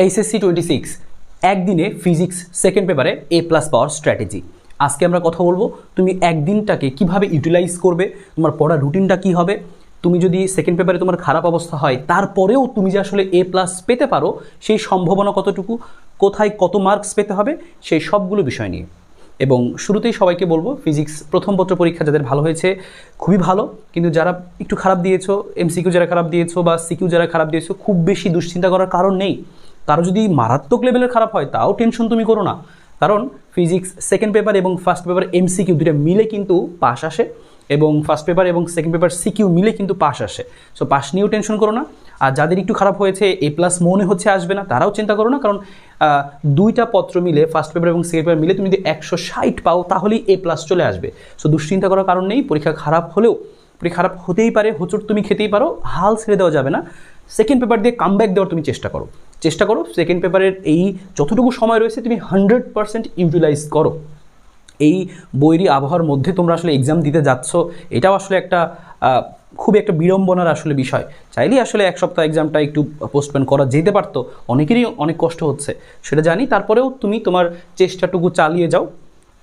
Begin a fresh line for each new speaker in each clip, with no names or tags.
HSC26 একদিনে physics second পেপারে A+ power strategy. আজকে আমরা কথা বলবো তুমি একদিনটাকে কিভাবে ইউটিলাইজ করবে, তোমার পড়ার রুটিনটা কি হবে, তুমি যদি সেকেন্ড পেপারে তোমার খারাপ অবস্থা হয় তারপরেও তুমি যে আসলে A+ পেতে পারো সেই সম্ভাবনা কতটুকু, কোথায় কত মার্কস পেতে হবে, সেই সবগুলো বিষয় নিয়ে। এবং শুরুতেই সবাইকে বলবো, ফিজিক্স প্রথম পত্র পরীক্ষা যাদের ভালো হয়েছে খুবই ভালো, কিন্তু যারা একটু খারাপ দিয়েছো, MCQ যারা খারাপ দিয়েছো বা CQ যারা খারাপ দিয়েছো, খুব বেশি দুশ্চিন্তা করার কারণ নেই। কারো যদি মারাত্মক লেভেলের খারাপ হয় তাও টেনশন তুমি করো না, কারণ ফিজিক্স সেকেন্ড পেপার এবং ফার্স্ট পেপার MCQ দুটো মিলে কিন্তু পাস আসে, এবং ফার্স্ট পেপার এবং সেকেন্ড পেপার CQ মিলে কিন্তু পাস আসে। সো পাস নিয়েও টেনশন করো না। আর যাদের একটু খারাপ হয়েছে A+ মনে হচ্ছে আসবে না, তারাও চিন্তা করো না, কারণ দুইটা পত্র মিলে ফার্স্ট পেপার এবং সেকেন্ড পেপার মিলে তুমি যদি 160 পাও তাহলেই A+ চলে আসবে। সো দুশ্চিন্তা করার কারণ নেই। পরীক্ষা খারাপ হলেও, পরীক্ষা খারাপ হতেই পারে, হোঁচট তুমি খেতেই পারো, হাল ছেড়ে দেওয়া যাবে না। সেকেন্ড পেপার দিয়ে কামব্যাক দেওয়ার তুমি চেষ্টা করো। সেকেন্ড পেপারের এই যতটুকু সময় রয়েছে তুমি 100% ইউটিলাইজ করো। এই বৈরী আবহাওয়ার মধ্যে তোমরা আসলে এক্সাম দিতে যাচ্ছ, এটাও আসলে একটা খুব একটা বিড়ম্বনার আসলে বিষয়। চাইলেই আসলে এক সপ্তাহ এক্সামটা একটু পোস্টপোন করা যেতে পারতো, অনেকেরই অনেক কষ্ট হচ্ছে সেটা জানি, তারপরেও তুমি তোমার চেষ্টাটুকু চালিয়ে যাও,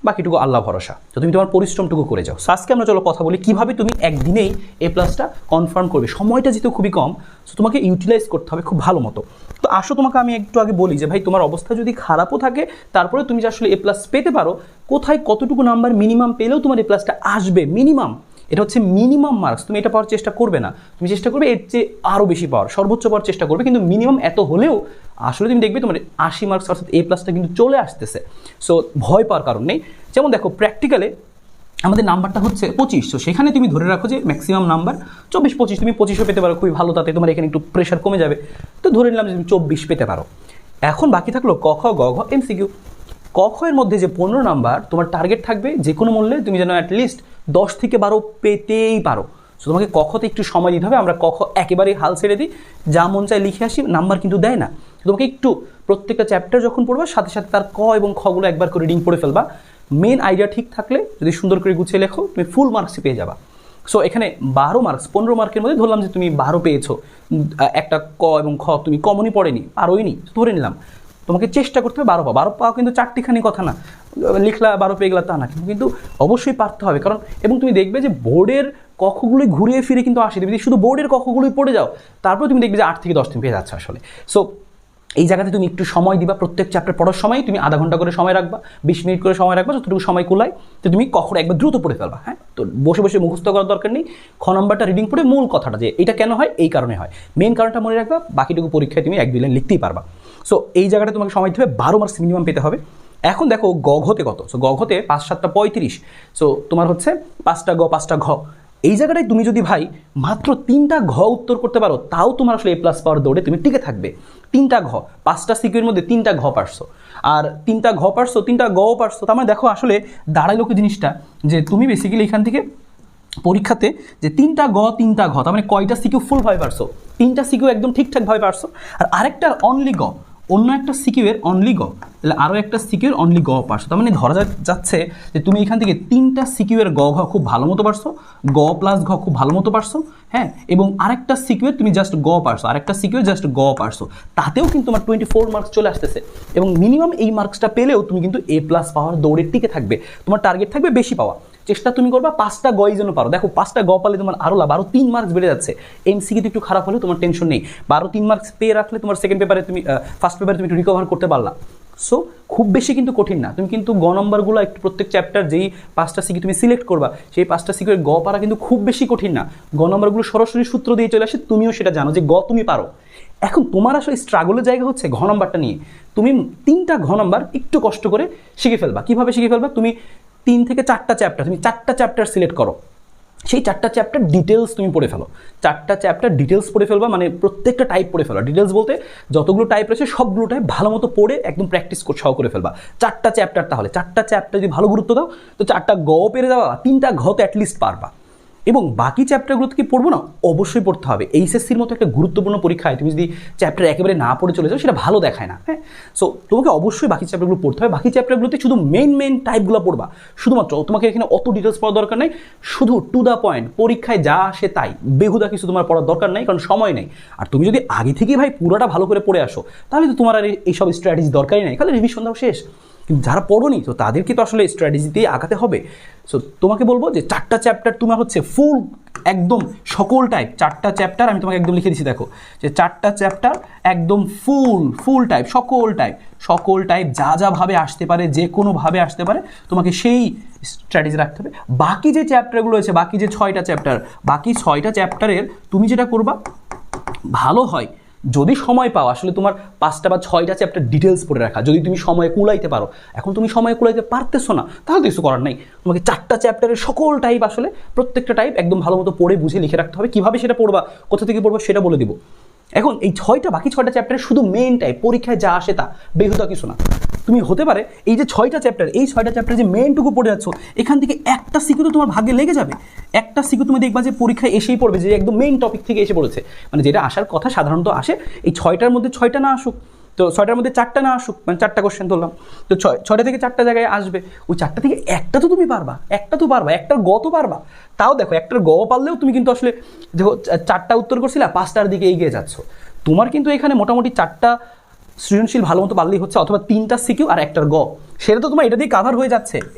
বাকিটুকু আল্লাহ ভরসা, তো তুমি তোমার পরিশ্রমটুকু করে যাও। আজকে আমরা চলো কথা বলি কীভাবে তুমি একদিনেই A+টা কনফার্ম করবে। সময়টা যেহেতু খুবই কম, সো তোমাকে ইউটিলাইজ করতে হবে খুব ভালো মতো। তো আসো তোমাকে আমি একটু আগে বলি যে ভাই, তোমার অবস্থা যদি খারাপও থাকে তারপরে তুমি যে আসলে A+ পেতে পারো, কোথায় কতটুকু নাম্বার মিনিমাম পেলেও তোমার A+টা আসবে, মিনিমাম, এটা হচ্ছে মিনিমাম মার্কস। তুমি এটা পাওয়ার চেষ্টা করবে না, তুমি চেষ্টা করবে এর চেয়ে আরও বেশি পাওয়ার, সর্বোচ্চ পাওয়ার চেষ্টা করবে, কিন্তু মিনিমাম এত হলেও আসলে তুমি দেখবে তোমার 80 মার্কস অর্থাৎ A+টা কিন্তু চলে আসতেছে। সো ভয় পাওয়ার কারণ নেই। যেমন দেখো, প্র্যাকটিক্যালে আমাদের নাম্বারটা হচ্ছে 25, তো সেখানে তুমি ধরে রাখো যে ম্যাক্সিমাম নাম্বার 24-25, তুমি 25ও পেতে পারো, খুবই ভালো, তাতে তোমার এখানে একটু প্রেশার কমে যাবে। তো ধরে নিলাম যে তুমি 24 পেতে পারো। এখন বাকি থাকলো ক, খ, গ, ঘ, MCQ। ক, খ এর মধ্যে যে 15 নাম্বার তোমার টার্গেট থাকবে, যে কোনো মূল্যে তুমি যেন অ্যাটলিস্ট 10 থেকে 12 পেতেই পারো। সো তোমাকে ক, খতে একটু সময় দিতে হবে। আমরা ক, খ একেবারেই হাল ছেড়ে দিই, যা মন চায় লিখে আসি, নাম্বার কিন্তু দেয় না। তোমাকে একটু প্রত্যেকটা চ্যাপ্টার যখন পড়বা সাথে সাথে তার ক এবং খগুলো একবার করে রিডিং পড়ে ফেলবা। মেন আইডিয়া ঠিক থাকলে যদি সুন্দর করে গুছিয়ে লেখো, তুমি ফুল মার্কসই পেয়ে যাবা। সো এখানে 12 মার্কস, 15 মার্কের মধ্যে ধরলাম যে তুমি 12 পেয়েছো, একটা ক এবং খ তুমি কমনই পড়েনি, পারোইনি, ধরে নিলাম। তোমাকে চেষ্টা করতে হবে 12 পাওয়া কিন্তু চারটিখানি কথা না, লিখলা 12 পেয়ে গেলা তা না, কিন্তু অবশ্যই পারতে হবে। কারণ এবং তুমি দেখবে যে বোর্ডের কক্ষগুলোই ঘুরিয়ে ফিরে কিন্তু আসে, তুমি শুধু বোর্ডের কক্ষগুলোই পড়ে যাও, তারপরে তুমি দেখবে যে 8 থেকে 10 দিন পেয়ে যাচ্ছে আসলে। সো এই জায়গাতে তুমি একটু সময় দিবা, প্রত্যেক চ্যাপ্টার পড়ার সময় তুমি আধা ঘন্টা করে সময় রাখবা, 20 মিনিট করে সময় রাখবা, যতটুকু সময় কুলায়, তো তুমি কখনো একবার দ্রুত পড়ে ফেলবা। হ্যাঁ, তো বসে বসে মুখস্থ করার দরকার নেই। খ নাম্বারটা রিডিং পড়ে মূল কথাটা যে এটা কেন হয়, এই কারণে হয়, মেন কারণটা মনে রাখবা, বাকিটুকু পরীক্ষায় তুমি 1-2 লাইন লিখতেই পারবা। সো এই জায়গাটা তোমাকে সময় দিতে হবে, 12 মার্কস মিনিমাম পেতে হবে। এখন দেখো গঘতে কত, সো গঘতে 5-7টা 35, সো তোমার হচ্ছে 5টা গ 5টা ঘ। এই জায়গাটায় তুমি যদি ভাই মাত্র 3টা ঘ উত্তর করতে পারো, তাও তোমার আসলে A+ পাওয়ার দৌড়ে তুমি টিকে থাকবে। 3টা ঘ, 5টা সিকিউর মধ্যে 3টা ঘ পারছো, আর 3টা ঘ পারছো, 3টা গও পারছো, তার মানে দেখো আসলে দাঁড়াইলো কি জিনিসটা, যে তুমি বেসিক্যালি এখান থেকে পরীক্ষাতে যে 3টা গ 3টা ঘ, তার মানে কয়টা সিকিউ ফুলভাবে পারছো, 3টা সিকিউ একদম ঠিকঠাকভাবে পারছো, আর আরেকটার অনলি গ, অন্য একটা সিকিউয়ের অনলি গ, তাহলে আরও একটা সিকিউর অনলি গ পারছো। তার মানে ধরা যাচ্ছে যে তুমি এখান থেকে 3টা সিকিউয়ের গ ঘ খুব ভালো মতো পারছো, গ প্লাস ঘ খুব ভালো মতো পারছো, হ্যাঁ, এবং আরেকটা সিকিউয়ের তুমি জাস্ট গ পারছো, আরেকটা সিকিউর জাস্ট গ পারছো, তাতেও কিন্তু তোমার 24 মার্কস চলে আসতেছে। এবং মিনিমাম এই মার্কসটা পেলেও তুমি কিন্তু A+ পাওয়ার দৌড়ে টিকে থাকবে। তোমার টার্গেট থাকবে বেশি পাওয়া, চেষ্টা তুমি করবা 5টা গই যেন পারো। দেখো 5টা গ পালে তোমার আরও লাভ, আরও 3 মার্কস বেড়ে যাচ্ছে। MCQ একটু খারাপ হলে তোমার টেনশন নেই, 3 মার্কস পেয়ে রাখলে তোমার সেকেন্ড পেপারে তুমি ফার্স্ট পেপারে তুমি একটু রিকভার করতে পারলা। সো খুব বেশি কিন্তু কঠিন না। তুমি কিন্তু গ নম্বরগুলো একটু প্রত্যেক চ্যাপ্টার যেই 5টা সিকিউ তুমি সিলেক্ট করবা, সেই 5টা সিকিউর গ পারা কিন্তু খুব বেশি কঠিন না। গ নম্বরগুলো সরাসরি সূত্র দিয়ে চলে আসে, তুমিও সেটা জানো যে গ তুমি পারো। এখন তোমার আসলে স্ট্রাগলের জায়গা হচ্ছে ঘ নম্বরটা নিয়ে। তুমি 3টা ঘ নম্বর একটু কষ্ট করে শিখে ফেলবা। কীভাবে শিখে ফেলবা? তুমি 3 থেকে 4টা চ্যাপ্টার, তুমি 4টা চ্যাপ্টার সিলেক্ট করো, সেই 4টা চ্যাপ্টার ডিটেলস তুমি পড়ে ফেলো। 4টা চ্যাপ্টার ডিটেলস পড়ে ফেলবা, মানে প্রত্যেকটা টাইপ পড়ে ফেলবা। ডিটেলস বলতে যতগুলো টাইপ রয়েছে সবগুলো টাইপ ভালো মতো পড়ে একদম প্র্যাকটিস সহ করে ফেলবা 4টা চ্যাপ্টার। তাহলে 4টা চ্যাপ্টার যদি ভালো গুরুত্ব দাও তো 4টা গ পেরে যাওয়া, 3টা ঘ তো অ্যাটলিস্ট পারবা। এবং বাকি চ্যাপ্টারগুলো কি পড়বো না, অবশ্যই পড়তে হবে। এইচএসসির মতো একটা গুরুত্বপূর্ণ পরীক্ষায় তুমি যদি চ্যাপ্টার একেবারে না পড়ে চলে যাও, সেটা ভালো দেখায় না। হ্যাঁ, সো তোমাকে অবশ্যই বাকি চ্যাপ্টারগুলো পড়তে হবে। বাকি চ্যাপ্টারগুলোতে শুধু মেইন টাইপগুলো পড়বা, শুধুমাত্র তোমাকে এখানে অত ডিটেলস পড়ার দরকার নেই, শুধু টু দ্য পয়েন্ট, পরীক্ষায় যা আসে তাই, বেহুদা কিছু তোমার পড়ার দরকার নেই, কারণ সময় নেই। আর তুমি যদি আগে থেকেই ভাই পুরোটা ভালো করে পড়ে আসো, তাহলে তো তোমার আর এইসব স্ট্র্যাটেজি দরকারই নেই, খালি রিভিশন দাও শেষ। কিন্তু যারা পড়োনি, তো তাদেরকে তো আসলে স্ট্র্যাটেজিতেই আগাতে হবে। সো তোমাকে বলবো যে 4টা চ্যাপ্টার তোমার হচ্ছে ফুল একদম সকল টাইপ, 4টা চ্যাপ্টার আমি তোমাকে একদম লিখে দিচ্ছি, দেখো যে 4টা চ্যাপ্টার একদম ফুল টাইপ, সকল টাইপ যা ভাবে আসতে পারে, যে কোনোভাবে আসতে পারে, তোমাকে সেই স্ট্র্যাটেজি রাখতে হবে। বাকি যে চ্যাপ্টারগুলো আছে, বাকি যে 6টা চ্যাপ্টার, বাকি 6টা চ্যাপ্টারের তুমি যেটা করবা, ভালো হয় যদি সময় পাও, আসলে তোমার 5টা বা 6টা চ্যাপ্টার ডিটেলস পড়ে রাখা, যদি তুমি সময় কুলাইতে পারো। এখন তুমি সময় কুলাইতে পারতেছো না, তাহলে তো কিছু করার নেই, তোমাকে 4টা চ্যাপ্টারের সকল টাইপ, আসলে প্রত্যেকটা টাইপ একদম ভালো মতো পড়ে বুঝে লিখে রাখতে হবে। কীভাবে সেটা পড়বা, কোথা থেকে পড়বা সেটা বলে দিব। এখন এই বাকি 6টা চ্যাপ্টারের শুধু মেইন টাইপ, পরীক্ষায় যা আসে তা, বেহুদা কিছু না। তুমি হতে পারে এই যে 6টা চ্যাপ্টার, এই 6টা চ্যাপ্টার যে মেইনটুকু পড়ে যাচ্ছ, এখান থেকে একটা সিকিউ তো তোমার ভাগ্যে লেগে যাবে। একটা সিকিউ তুমি দেখবা যে পরীক্ষায় এসেই পড়বে, যে একদম মেইন টপিক থেকে এসে পড়েছে, মানে যেটা আসার কথা সাধারণত আসে। এই 6টার মধ্যে 6টা না আসুক, তো 6টার মধ্যে 4টা না আসুক, মানে 4টা কোশ্চেন ধরলাম, তো 6টা থেকে 4টা জায়গায় আসবে, ওই 4টা থেকে একটা তো তুমি পারবা, একটার গ তো পারবা। তাও দেখো, একটার গ পারলেও তুমি কিন্তু আসলে দেখো 4টা উত্তর করছিলা, 5টার দিকে এগিয়ে যাচ্ছ। তোমার কিন্তু এখানে মোটামুটি 4টা সৃজনশীল ভালো মতো পারলেই হচ্ছে, অথবা 3টা সিকিউ আর একটার গ, সেটা তো তোমার এটা দিয়ে কাভার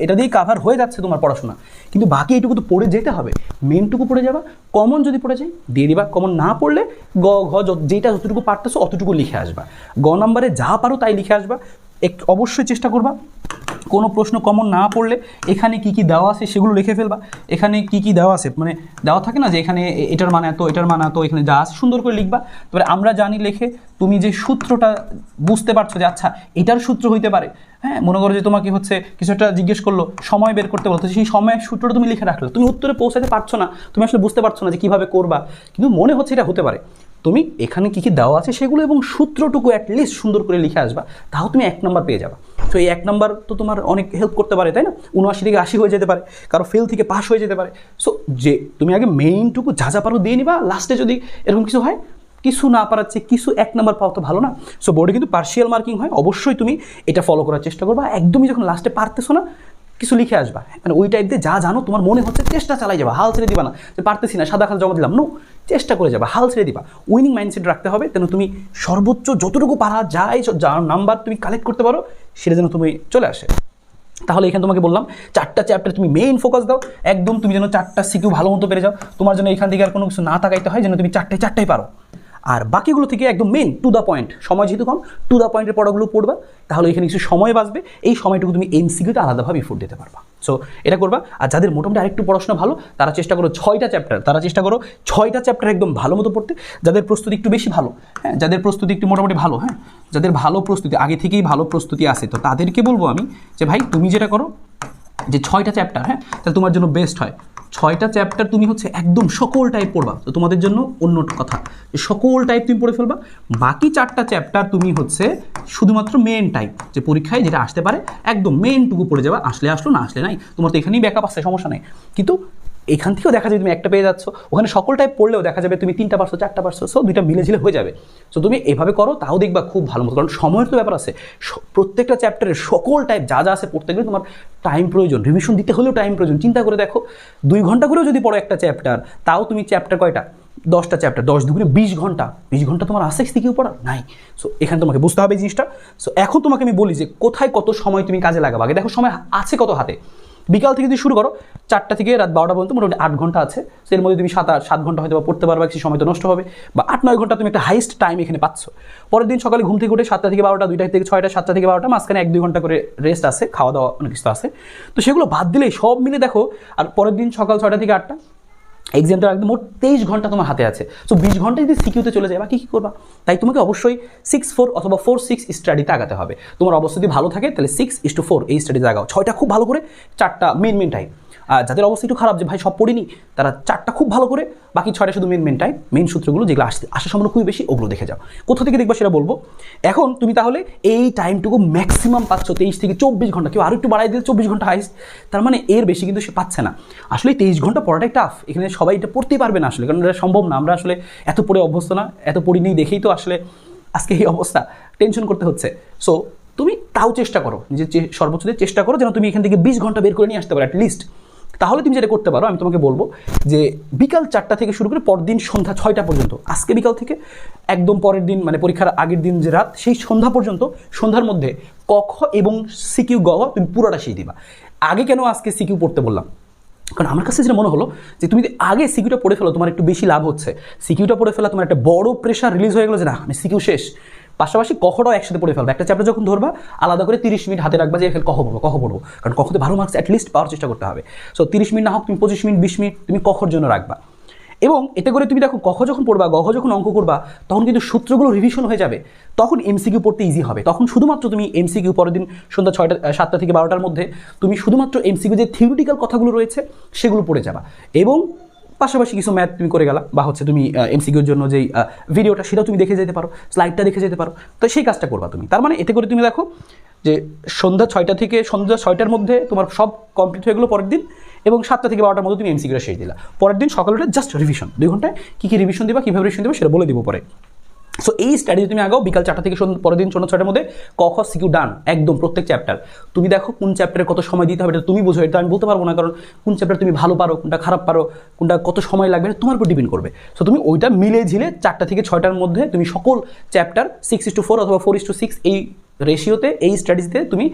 হয়ে যাচ্ছে, তোমার পড়াশোনা। কিন্তু বাকি এইটুকু তো পড়ে যেতে হবে, মেনটুকু পড়ে যাবা, কমন যদি পড়ে যায় দিয়ে দিবা, কমন না পড়লে গ ঘ যেটা যতটুকু পারতেছো অতটুকু লিখে আসবা, গ নাম্বারে যা পারো তাই লিখে আসবা। অবশ্যই চেষ্টা করবা কোনো প্রশ্ন কমন না পড়লে এখানে কি কি দেওয়া আছে সেগুলো লিখে ফেলবা। এখানে কি কি দেওয়া আছে, মানে দেওয়া থাকে না যে এখানে এটার মানে এত, এটার মানে এত, এখানে যা আছে সুন্দর করে লিখবা। তবে আমরা জানি লিখে তুমি যে সূত্রটা বুঝতে পারছো যে আচ্ছা এটার সূত্র হইতে পারে। হ্যাঁ, মনে করো যে তোমাকে হচ্ছে কিছু একটা জিজ্ঞেস করলো, সময় বের করতে বলতো, সেই সময়ের সূত্রটা তুমি লিখে রাখলে, তুমি উত্তরে পৌঁছাতে পারছো না, তুমি আসলে বুঝতে পারছো না যে কীভাবে করবা, কিন্তু মনে হচ্ছে এটা হতে পারে। তুমি এখানে কী কী দেওয়া আছে সেগুলো এবং সূত্রটুকু অ্যাটলিস্ট সুন্দর করে লিখে আসবা, তাও তুমি 1 নাম্বার পেয়ে যাবা। তো এই 1 নাম্বার তো তোমার অনেক হেল্প করতে পারে, তাই না? 79 থেকে 80 হয়ে যেতে পারে, কারো ফেল থেকে পাস হয়ে যেতে পারে। সো যে তুমি আগে মেইনটুকু যা পারো দিয়ে নিবা, লাস্টে যদি এরকম কিছু হয়, কিছু না পারাচ্ছে কিছু 1 নাম্বার পাও তো ভালো না? সো বোর্ডে কিন্তু পার্শিয়াল মার্কিং হয়, অবশ্যই তুমি এটা ফলো করার চেষ্টা করবা। একদমই যখন লাস্টে পারতেছো না, কিছু লিখে আসবা, মানে ওই টাইপ দিয়ে যা জানো তোমার মনে হচ্ছে চেষ্টা চালাই যাবা, হাল ছেড়ে দিবা না যে পারতেছি না, সাদা খাল জমা দিলাম, নো, চেষ্টা করে যাবা, হাল ছেড়ে দিবা। উইনিং মাইন্ডসেট রাখতে হবে, যেন তুমি সর্বোচ্চ যতটুকু পারা যায়, যা নাম্বার তুমি কালেক্ট করতে পারো সেটা যেন তুমি চলে আসে। তাহলে এখানে তোমাকে বললাম 4টা চ্যাপ্টার তুমি মেইন ফোকাস দাও, একদম তুমি যেন 4টা সিকিউ ভালো মতো পেরে যাও, তোমার জন্য এখান থেকে আর কোনো কিছু না তাকাইতে হয়, যেন তুমি 4টাই পারো। আর বাকিগুলো থেকে একদম মেন টু দ্য পয়েন্ট, সময় যেহেতু কম, টু দ্য পয়েন্টের পড়াগুলো পড়বা, তাহলে এখানে কিছু সময় বাঁচবে, এই সময়টুকু তুমি এমসিকিউতে আলাদাভাবে ইফোর্ট দিতে পারবা। সো এটা করবা। আর যাদের মোটামুটি আরেকটু পড়াশোনা ভালো, তারা চেষ্টা করো 6টা চ্যাপ্টার একদম ভালো মতো পড়তে। যাদের প্রস্তুতি একটু বেশি ভালো, হ্যাঁ, যাদের প্রস্তুতি একটু মোটামুটি ভালো, হ্যাঁ, যাদের ভালো প্রস্তুতি আগে থেকেই ভালো প্রস্তুতি আছে, তো তাদেরকে বলবো আমি যে ভাই তুমি যেটা করো যে 6টা চ্যাপ্টার, হ্যাঁ, তাহলে তোমার জন্য বেস্ট হয় 6টা চ্যাপ্টার তুমি হচ্ছে একদম সকল টাইপ পড়বা। তো তোমাদের জন্য অন্য কথা, যে সকল টাইপ তুমি পড়ে ফেলবা, বাকি 4টা চ্যাপ্টার তুমি হচ্ছে শুধুমাত্র মেন টাইপ, যে পরীক্ষায় যেটা আসতে পারে একদম মেনটুকু পড়ে যাবা, আসলে আসলো না আসলে নাই, তোমার তো এখানেই ব্যাকআপ আছে, সমস্যা নেই। কিন্তু এখান থেকেও দেখা যাবে তুমি একটা পেয়ে যাচ্ছ, ওখানে সকল টাইপ পড়লেও দেখা যাবে তুমি 3টা পারছো, 4টা পারছো, সো 2টা মিলে হয়ে যাবে। সো তুমি এভাবে করো, তাও দেখবা খুব ভালো মতো, কারণ সময়ের তো ব্যাপার আছে। প্রত্যেকটা চ্যাপ্টারের সকল টাইপ যা আছে পড়তে গেলে তোমার টাইম প্রয়োজন, রিভিশন দিতে হলেও টাইম প্রয়োজন। চিন্তা করে দেখো, 2 ঘন্টা করেও যদি পড়ো একটা চ্যাপ্টার, তাও তুমি চ্যাপ্টার কয়টা, 10টা চ্যাপ্টার, 10 দুগুণে 20 ঘন্টা, 20 ঘন্টা তোমার আছে সিকিউ পড়া নাই। সো এখানে তোমাকে বুঝতে হবে এই জিনিসটা। সো এখন তোমাকে আমি বলি যে কোথায় কত সময় তুমি কাজে লাগাবে। আগে দেখো সময় আছে কত হাতে, বিকাল থেকে যদি শুরু করো 4টা থেকে রাত 12টা পর্যন্ত মোটামুটি 8 ঘন্টা আছে, সো এর মধ্যে তুমি 7 ঘন্টা হয়তো পড়তে পারবা, কিছু সময় তো নষ্ট হবে, বা 8-9 ঘন্টা তুমি একটা হাইস্ট টাইম এখানে পাচ্ছ। পরের দিন সকালে ঘুম থেকে উঠে 7টা থেকে 12টা, 2টা থেকে 6টা, 7টা থেকে 12টা, মাঝখানে 1-2 ঘন্টা করে রেস্ট আছে, খাওয়া দাওয়া অনেক কিছু আছে, তো সেগুলো বাদ দিলেই সব মিলে দেখো। আর পরের দিন সকাল 6টা থেকে 8টা, এক্সামটা একদম মোট 23 ঘন্টা তোমার হাতে আছে। সো 20 ঘন্টা যদি সিকিউতে চলে যায়, বা কী করবা? তাই তোমাকে অবশ্যই 6-4 অথবা 4-6 স্টাডিতে আগাতে হবে। তোমার অবস্থা যদি ভালো থাকে তাহলে 6:4 এই স্টাডিতে আগাও, 6টা খুব ভালো করে, 4টা মেন টাইপ। যাদের অবস্থা একটু খারাপ যে ভাই সব পড়িনি, তারা 4টা খুব ভালো করে, বাকি 6টা শুধু মেন সূত্রগুলো যেগুলো আসা সম্ভাবনা খুবই বেশি, ওগুলো দেখে যাও। কোথা থেকে দেখবা সেটা বলবো। এখন তুমি তাহলে এই টাইমটুকু ম্যাক্সিমাম পাচ্ছ 23 থেকে 24 ঘন্টা, কেউ আরও একটু বাড়াই দিলে 24 ঘন্টা হাইস্ট, তার মানে এর বেশি কিন্তু সে পাচ্ছে না। আসলে 23 ঘন্টা পড়াটাই টাফ, এখানে সবাই এটা পড়তেই পারবে না আসলে, কারণ এটা সম্ভব না। আমরা আসলে এত পড়ে অভ্যস্ত না, এত পড়িনি দেখেই তো আসলে আজকে এই অবস্থা, টেনশন করতে হচ্ছে। সো তুমি তাও চেষ্টা করো, নিজের সর্বোচ্চ দিয়ে চেষ্টা করো যেন তুমি এখান থেকে 20 ঘন্টা বের করে নিয়ে আসতে পারো অ্যাটলিস্ট। তাহলে তুমি যেটা করতে পারো, আমি তোমাকে বলবো যে বিকাল 4টা থেকে শুরু করে পরদিন সন্ধ্যা 6টা পর্যন্ত, আজকে বিকাল থেকে একদম পরের দিন মানে পরীক্ষার আগের দিন যে রাত, সেই সন্ধ্যা পর্যন্ত, সন্ধ্যার মধ্যে ক খ এবং সিকিউ গ তুমি পুরোটা সেই দিবা। আগে কেন আজকে সিকিউ পড়তে বললাম, কারণ আমার কাছে যেটা মনে হলো যে তুমি যদি আগে সিকিউটা পড়ে ফেলো তোমার একটু বেশি লাভ হচ্ছে। সিকিউটা পড়ে ফেলা তোমার একটা বড় প্রেশার রিলিজ হয়ে গেলো যে না আমি সিকিউ শেষ, পাশাপাশি কখটাও একসাথে পড়ে ফেলবে। একটা চ্যাপ্টার যখন ধরবা আলাদা করে 30 মিনিট হাতে রাখবা যে কখ পড়বো, কারণ কখতে 12 মার্কস অ্যাটলিস্ট পাওয়ার চেষ্টা করতে হবে। সো 30 মিনিট না হোক তুমি 25 মিনিট 20 মিনিট তুমি কখর জন্য রাখবা। এবং এতে করে তুমি দেখো কখ যখন পড়বা, গহ যখন অঙ্ক করবা, তখন কিন্তু সূত্রগুলো রিভিশন হয়ে যাবে, তখন এমসিকিউ পড়তে ইজি হবে। তখন শুধুমাত্র তুমি এমসিকিউ পরের দিন সন্ধ্যা 7টা থেকে 12টার মধ্যে তুমি শুধুমাত্র এমসিকিউ যে থিওরিটিক্যাল কথাগুলো রয়েছে সেগুলো পড়ে যাবা, এবং পাশাপাশি কিছু ম্যাথ তুমি করে গেলা, বা হচ্ছে তুমি এমসিকিউর জন্য যেই ভিডিওটা সেটাও তুমি দেখে যেতে পারো, স্লাইডটা দেখে যেতে পারো। তো সেই কাজটা করবা তুমি। তার মানে এতে করে তুমি দেখো যে সন্ধ্যা 6টা থেকে সন্ধ্যা 6টার মধ্যে তোমার সব কমপ্লিট হয়ে গেলো পরের দিন, এবং 7টা থেকে 12টার মধ্যে তুমি এমসিকিউটা শেষ দিলা। পরের দিন সকালটা জাস্ট রিভিশন, 2 ঘন্টায় কী কী রিভিশন দিবা, কীভাবে রিভিশন দেবো সেটা বলে দিব পরে। সো এই স্টাডি তুমি আগাও বিকাল 4টা থেকে পরের দিন সন্ধ্যা 6টার মধ্যে ক খ সিকিউ ডান একদম প্রত্যেক চ্যাপ্টার। তুমি দেখো কোন চ্যাপ্টারে কত সময় দিতে হবে এটা তুমি বোঝো, এটা আমি বলতে পারবো না, কারণ কোন চ্যাপ্টার তুমি ভালো পারো, কোনটা খারাপ পারো, কোনটা কত সময় লাগবে তোমার উপর ডিপেন্ড করবে। সো তুমি ওইটা মিলে ঝিলে 4টা থেকে 6টার মধ্যে তুমি সকল চ্যাপ্টার 6:4 অথবা 4:6 এই রেশিওতে এই স্টাডিজতে তুমি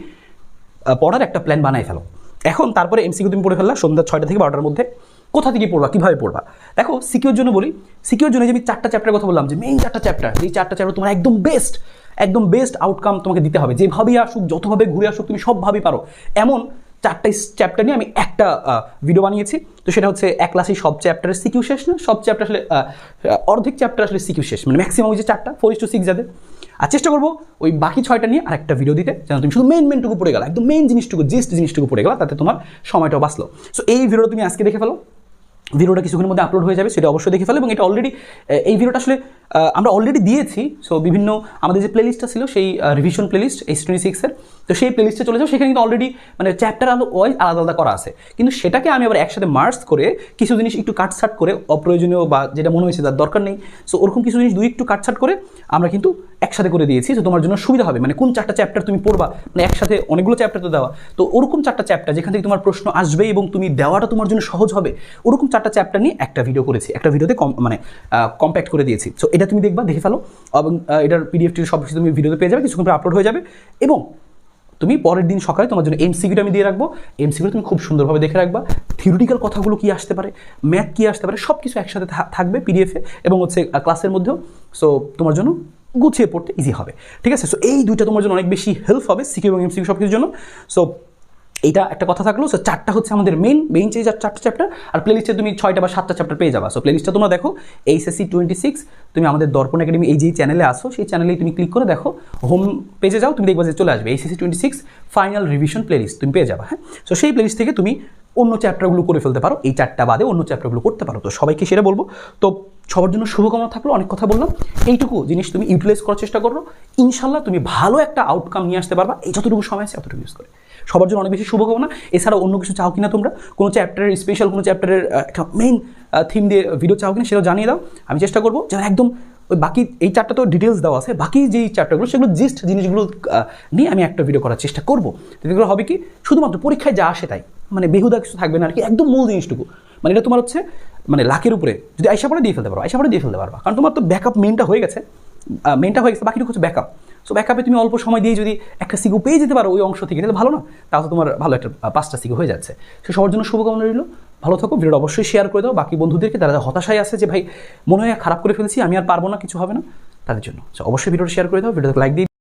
পড়ার একটা প্ল্যান বানাই ফেলো। এখন তারপরে এমসিকিউ তুমি পড়ে ফেললা সন্ধ্যা 6টা থেকে 12টার মধ্যে। কোথা থেকে পড়বা, কীভাবে পড়বা? দেখো সিকিউর জন্য বলি, সিকিউর জন্য যে আমি 4টা চ্যাপ্টারের কথা বললাম, যে মেইন 4টা চ্যাপ্টার, এই 4টা চ্যাপ্টার তোমার একদম বেস্ট আউটকাম তোমাকে দিতে হবে। যেভাবেই আসুক, যতভাবে ঘুরে আসুক, তুমি সবভাবেই পারো এমন 4টা চ্যাপ্টার নিয়ে আমি একটা ভিডিও বানিয়েছি। তো সেটা হচ্ছে এক ক্লাসে সব চ্যাপ্টারের সিকিউ শেষ না, সব চ্যাপ্টার আসলে অর্ধেক চ্যাপ্টার আসলে সিকিউ শেষ, মানে ম্যাক্সিমাম ওই যে 4টা 4:6 যাদের। আর চেষ্টা করবো ওই বাকি 6টা নিয়ে আরেকটা ভিডিও দিতে, যেন তুমি শুধু মেনটুকু পড়ে গেলা, একদম মেইন জিনিসটুকু, জিনিসটুকু পড়ে গেলা, তাতে তোমার সময়টাও বাঁচলো। সো এই ভিডিওটা তুমি আজকে দেখে ফেলো, ভিডিওটা কিছুক্ষণের মধ্যে আপলোড হয়ে যাবে, সেটা অবশ্যই দেখে ফেলো। এবং এটা অলরেডি এই ভিডিওটা আসলে আমরা অলরেডি দিয়েছি। সো বিভিন্ন আমাদের যে প্লেলিস্টটা ছিল সেই রিভিশন প্লেলিস্ট H26-এর, তো সেই প্লেলিস্টে চলে যাও, সেখানে কিন্তু অলরেডি মানে চ্যাপ্টার ওয়াইজ আলাদা আলাদা করা আছে। কিন্তু সেটাকে আমি আবার একসাথে মার্জ করে কিছু জিনিস একটু কাটছাট করে, অপ্রয়োজনীয় বা যেটা মনে হয়েছে তার দরকার নেই, সো ওরকম কিছু জিনিস একটু কাটছাট করে আমরা কিন্তু একসাথে করে দিয়েছি। তো তোমার জন্য সুবিধা হবে, মানে কোন 4টা চ্যাপ্টার তুমি পড়বা, মানে একসাথে অনেকগুলো চ্যাপ্টার তো দেওয়া, তো ওরকম 4টা চ্যাপ্টার যেখান থেকে তোমার প্রশ্ন আসবে এবং তুমি দেওয়াটা তোমার জন্য সহজ হবে, ওরকম 4টা চ্যাপ্টার নিয়ে একটা ভিডিও করেছি, একটা ভিডিওতে মানে কম্প্যাক্ট করে দিয়েছি। সো এটা তুমি দেখবা, দেখে ফেলো, এবং এটার পিডিএফটি সব কিছু তুমি ভিডিওতে পেয়ে যাবে, কিছুক্ষণ পরে আপলোড হয়ে যাবে। এবং তুমি পরের দিন সকালে তোমার জন্য এমসিকিউটা আমি দিয়ে রাখবো, এমসিকিউ তুমি খুব সুন্দরভাবে দেখে রাখবা, থিওরিটিক্যাল কথাগুলো কী আসতে পারে, ম্যাথ কী আসতে পারে, সব কিছু একসাথে থাকবে পিডিএফে এবং হচ্ছে ক্লাসের মধ্যেও। সো তোমার জন্য গুছিয়ে পড়তে ইজি হবে, ঠিক আছে? সো এই দুইটা তোমার জন্য অনেক বেশি হেল্প হবে, সিকিউ এবং এমসিকিউ সব কিছুর জন্য। সো এইটা একটা কথা থাকলো। সো 4টা হচ্ছে আমাদের মেইন যে 4টা চ্যাপ্টার, আর প্লেলিস্টে তুমি 6টা বা 7টা চ্যাপ্টার পেয়ে যাবা। সো প্লেলিস্টটা তোমরা দেখো HSC 26, তুমি আমাদের দর্পণ একাডেমি এই যে চ্যানেলে আসো, সেই চ্যানেলেই তুমি ক্লিক করে দেখো, হোম পেজে যাও, তুমি দেখবা যে চলে আসবে HSC 26 ফাইনাল রিভিশন প্লেলিস্ট, তুমি পেয়ে যাবা। হ্যাঁ, সো সেই প্লেলিস্ট থেকে তুমি অন্য চ্যাপ্টারগুলো করে ফেলতে পারো, এই 4টা বাদে অন্য চ্যাপ্টারগুলো করতে পারো। তো সবাইকে সেটা বলবো। তো সবার জন্য শুভকামনা থাকলো, অনেক কথা বললাম, এইটুকু জিনিস তুমি ইউটিলাইজ করার চেষ্টা করো, ইনশাল্লাহ তুমি ভালো একটা আউটকাম নিয়ে আসতে পারবা, এই যতটুকু সময় আছে অতটুকু ইউজ করে। সবার জন্য অনেক বেশি শুভকামনা। এছাড়াও অন্য কিছু চাও কিনা তোমরা, কোনো চ্যাপ্টারের স্পেশাল কোনো চ্যাপ্টারের একটা মেইন থিম দিয়ে ভিডিও চাও কিনা সেটাও জানিয়ে দাও, আমি চেষ্টা করবো যেন একদম ওই বাকি এই 4টা তো ডিটেলস দেওয়া আছে, বাকি যেই চ্যাপ্টারগুলো সেগুলো জিস্ট জিনিসগুলো নিয়ে আমি একটা ভিডিও করার চেষ্টা করবো। এগুলো হবে কি শুধুমাত্র পরীক্ষায় যা আসে তাই, মানে বেহুদা কিছু থাকবে না আর কি, একদম মূল জিনিসটুকু। মানে এটা তোমার হচ্ছে মানে লাখের উপরে যদি আইসা পড়ে দিয়ে ফেলতে পারবা, কারণ তোমার তো ব্যাকআপ মেনটা হয়ে গেছে, বাকিটুকু হচ্ছে ব্যাকআপ। সো ব্যাকআপে তুমি অল্প সময় দিয়ে যদি একটা সিকিউ পেয়ে যেতে পারো ওই অংশ থেকে, তাহলে ভালো না? তাহলে তোমার ভালো একটা 5টা সিকিউ হয়ে যাচ্ছে। সো সবার জন্য শুভকামনা রইল, ভালো থাকো। ভিডিওটা অবশ্যই শেয়ার করে দাও বাকি বন্ধুদেরকে, তারা হতাশায় আছে যে ভাই মনে হয় খারাপ করে ফেলেছি, আমি আর পারবো না, কিছু হবে না, তাদের জন্য অবশ্যই ভিডিওটা শেয়ার করে দাও, ভিডিওতে লাইক দিয়ে